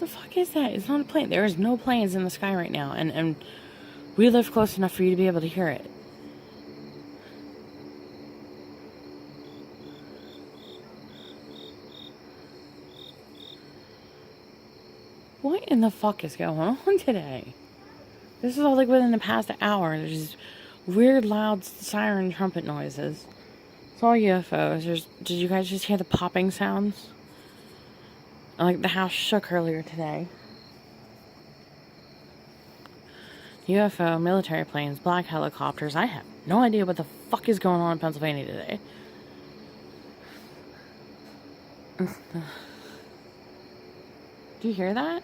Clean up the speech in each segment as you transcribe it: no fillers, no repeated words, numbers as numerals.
The fuck is that? It's not a plane. There is no planes in the sky right now, and we live close enough for you to be able to hear it. What in the fuck is going on today? This is all like within the past hour. There's weird, loud siren trumpet noises. It's all UFOs. Did you guys just hear the popping sounds? Like the house shook earlier today. UFO, military planes, black helicopters. I have no idea what the fuck is going on in Pennsylvania today. Do you hear that?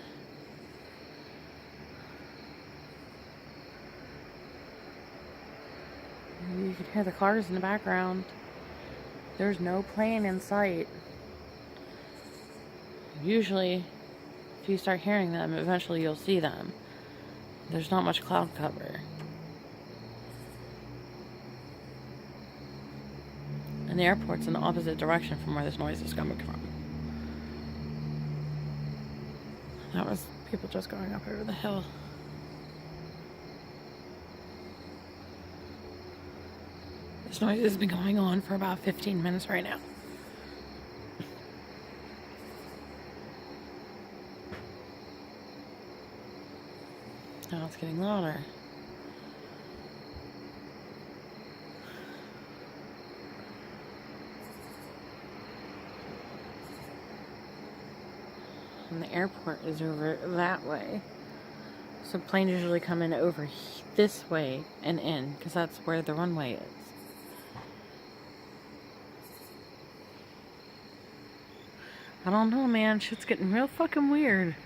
You can hear the cars in the background. There's no plane in sight. Usually, if you start hearing them, eventually you'll see them. There's not much cloud cover. And the airport's in the opposite direction from where this noise is coming from. That was people just going up over the hill. This noise has been going on for about 15 minutes right now. Now it's getting louder. And the airport is over that way. So planes usually come in over this way and in, because that's where the runway is. I don't know, man. Shit's getting real fucking weird.